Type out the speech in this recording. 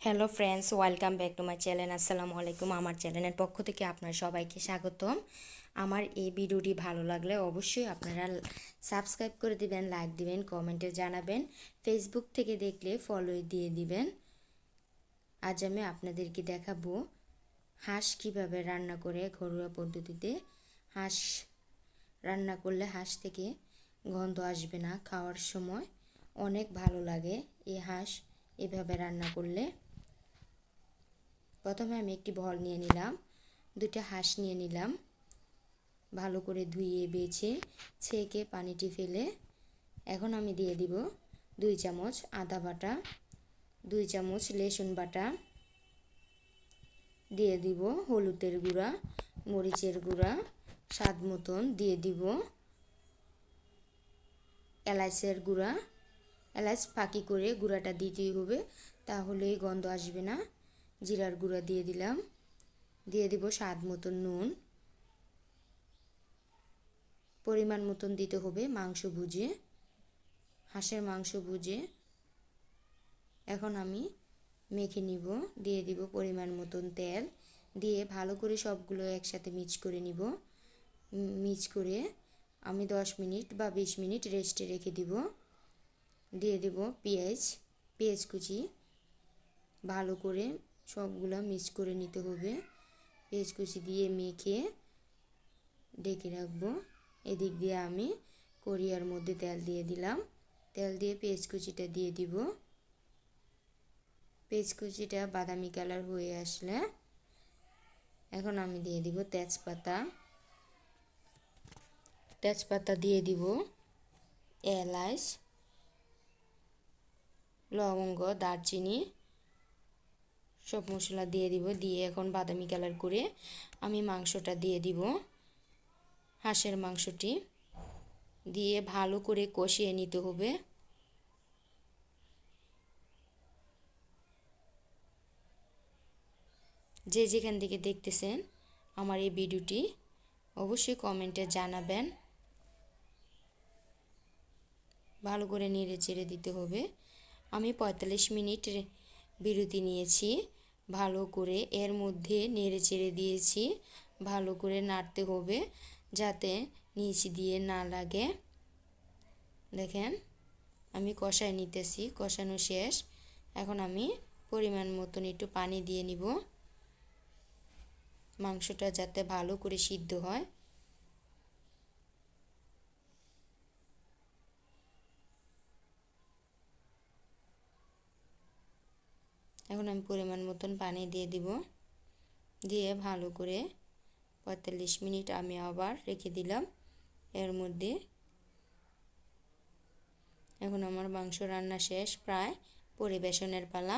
Hello friends, welcome back to my channel. আসসালামু আলাইকুম। আমার চ্যানেলের পক্ষ থেকে আপনার সবাইকে স্বাগতম। আমার এই ভিডিওটি ভালো লাগলে অবশ্যই আপনারা সাবস্ক্রাইব করে দিবেন, লাইক দিবেন, কমেন্টে জানাবেন। ফেসবুক থেকে দেখলে ফলো দিয়ে দিবেন। আজ আমি আপনাদেরকে দেখাবো হাঁস কিভাবে রান্না করে ঘরোয়া পদ্ধতিতে। হাঁস রান্না করলে হাঁস থেকে গন্ধ আসবে না, খাওয়ার সময় অনেক ভালো লাগে এই হাঁস এভাবে রান্না করলে। প্রথমে আমি একটি বল নিয়ে নিলাম, দুটো হাঁস নিয়ে নিলাম, ভালো করে ধুয়ে বেছে ছেঁকে পানিটি ফেলে এখন আমি দিয়ে দিব 2 চামচ আদা বাটা, 2 চামচ রসুন বাটা, দিয়ে দিব হলুদের গুঁড়া, মরিচের গুঁড়া, স্বাদ মতন দিয়ে দিব এলাচের গুঁড়া। এলাচ ফাঁকি করে গুঁড়াটা দিতেই হবে, তাহলেই গন্ধ আসবে না। জিরার গুঁড়া দিয়ে দিলাম, দিয়ে দিব স্বাদ মতন নুন, পরিমাণ মতন দিতে হবে মাংস বুঝে, হাঁসের মাংস বুঝে। এখন আমি মেখে নিব, দিয়ে দিব পরিমাণ মতন তেল, দিয়ে ভালো করে সবগুলো একসাথে মিক্স করে নিব। মিক্স করে আমি 10 মিনিট বা 20 মিনিট রেস্টে রেখে দিব। দিয়ে দিব পেঁয়াজ কুচি, ভালো করে সবগুলো মিক্স করে নিতে হবে। পেঁয়াজ কুচি দিয়ে মেখে ঢেকে রাখবো। এদিক দিয়ে আমি কড়াইয়ের মধ্যে তেল দিয়ে দিলাম, তেল দিয়ে পেঁয়াজ কুচিটা দিয়ে দিব। পেঁয়াজ কুচিটা বাদামি কালার হয়ে আসলে এখন আমি দিয়ে দিব তেজপাতা দিয়ে দিব এলাচ, লবঙ্গ, দারচিনি, সব মশলা দিয়ে দিব। দিয়ে এখন বাদামি কালার করে আমি মাংসটা দিয়ে দিব। হাঁসের মাংসটি দিয়ে ভালো করে কষিয়ে নিতে হবে। যে যেখান থেকে দেখতেছেন আমার এই ভিডিওটি অবশ্যই কমেন্টে জানাবেন। ভালো করে নেড়ে চেড়ে দিতে হবে। আমি 45 মিনিট বিরতি নিয়েছি, ভালো করে এর মধ্যে নেড়ে চেড়ে দিয়েছি। ভালো করে নাড়তে হবে যাতে নিচ দিয়ে না লাগে। দেখেন আমি কষায় নিতেছি, কষানো শেষ। এখন আমি পরিমাণ মতন একটু পানি দিয়ে নিব, মাংসটা যাতে ভালো করে সিদ্ধ হয়। এখন আমি পরিমাণ মতন পানি দিয়ে দিব, দিয়ে ভালো করে 45 মিনিট আমি আবার রেখে দিলাম এর মধ্যে। এখন আমার মাংস রান্না শেষ, প্রায় পরিবেশনের পালা।